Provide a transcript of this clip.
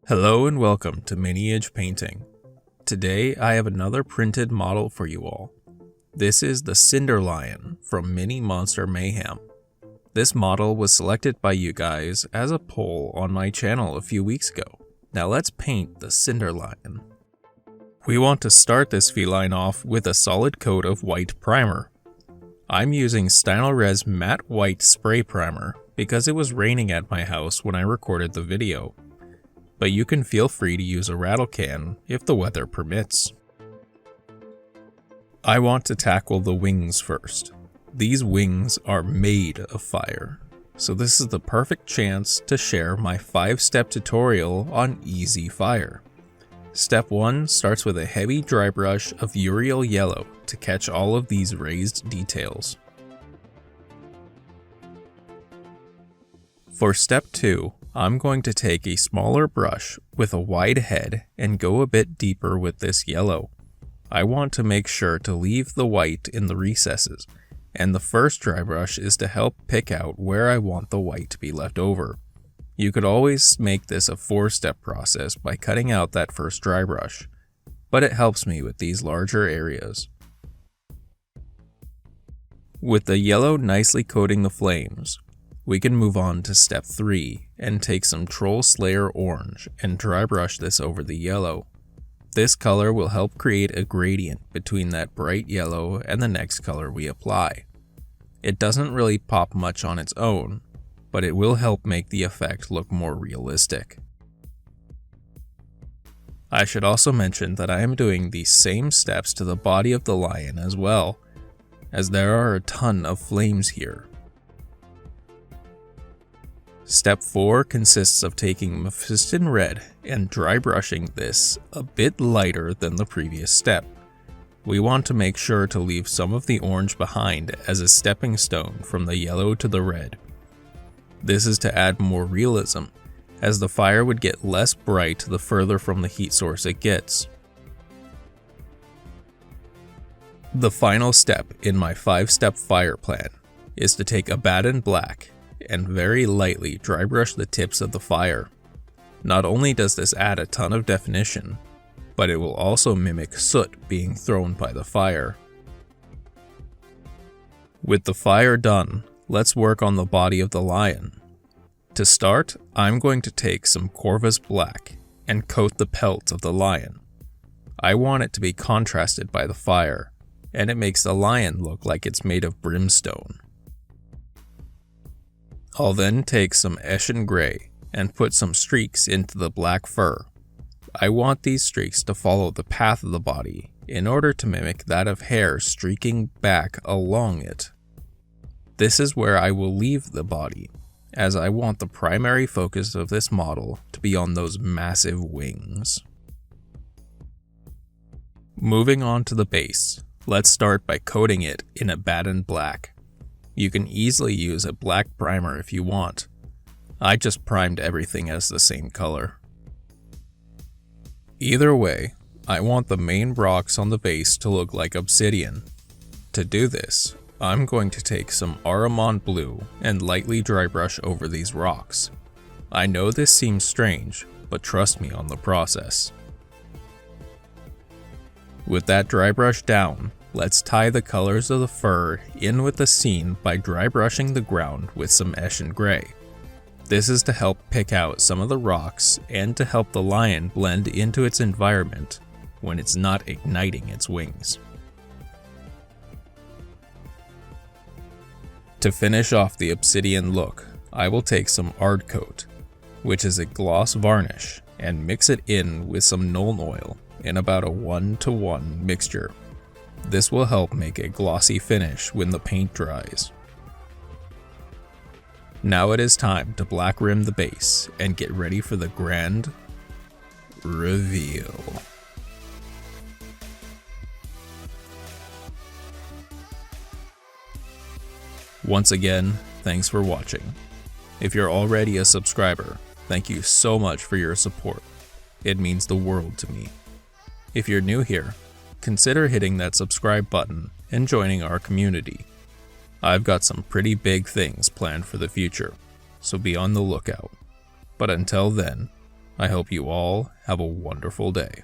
Hello and welcome to Miniage Painting. Today I have another printed model for you all. This is the Cinder Lion from Mini Monster Mayhem. This model was selected by you guys as a poll on my channel a few weeks ago. Now let's paint the Cinder Lion. We want to start this feline off with a solid coat of white primer. I'm using Stynylrez Matte White Spray Primer because it was raining at my house when I recorded the video. But you can feel free to use a rattle can if the weather permits. I want to tackle the wings first. These wings are made of fire, so this is the perfect chance to share my 5-step tutorial on easy fire. Step 1 starts with a heavy dry brush of Uriel Yellow to catch all of these raised details. For step 2, I'm going to take a smaller brush with a wide head and go a bit deeper with this yellow. I want to make sure to leave the white in the recesses, and the first dry brush is to help pick out where I want the white to be left over. You could always make this a 4-step process by cutting out that first dry brush, but it helps me with these larger areas. With the yellow nicely coating the flames, we can move on to step 3 and take some Troll Slayer orange and dry brush this over the yellow. This color will help create a gradient between that bright yellow and the next color we apply. It doesn't really pop much on its own, but it will help make the effect look more realistic. I should also mention that I am doing these same steps to the body of the lion as well, as there are a ton of flames here. Step 4 consists of taking Mephiston Red and dry brushing this a bit lighter than the previous step. We want to make sure to leave some of the orange behind as a stepping stone from the yellow to the red. This is to add more realism, as the fire would get less bright the further from the heat source it gets. The final step in my 5-step fire plan is to take Abaddon Black and very lightly dry brush the tips of the fire. Not only does this add a ton of definition, but it will also mimic soot being thrown by the fire. With the fire done, let's work on the body of the lion. To start, I'm going to take some Corvus Black and coat the pelt of the lion. I want it to be contrasted by the fire, and it makes the lion look like it's made of brimstone. I'll then take some Eshin Gray and put some streaks into the black fur. I want these streaks to follow the path of the body in order to mimic that of hair streaking back along it. This is where I will leave the body, as I want the primary focus of this model to be on those massive wings. Moving on to the base, let's start by coating it in Abaddon Black. You can easily use a black primer if you want. I just primed everything as the same color. Either way, I want the main rocks on the base to look like obsidian. To do this, I'm going to take some Aramon Blue and lightly dry brush over these rocks. I know this seems strange, but trust me on the process. With that dry brush down, let's tie the colors of the fur in with the scene by dry brushing the ground with some Eshin Gray. This is to help pick out some of the rocks and to help the lion blend into its environment when it's not igniting its wings. To finish off the obsidian look, I will take some Ardcoat, which is a gloss varnish, and mix it in with some Nuln Oil in about a 1-to-1 mixture. This will help make a glossy finish when the paint dries. Now it is time to black rim the base and get ready for the grand reveal. Once again, thanks for watching. If you're already a subscriber, thank you so much for your support. It means the world to me. If you're new here, consider hitting that subscribe button and joining our community. I've got some pretty big things planned for the future, so be on the lookout. But until then, I hope you all have a wonderful day.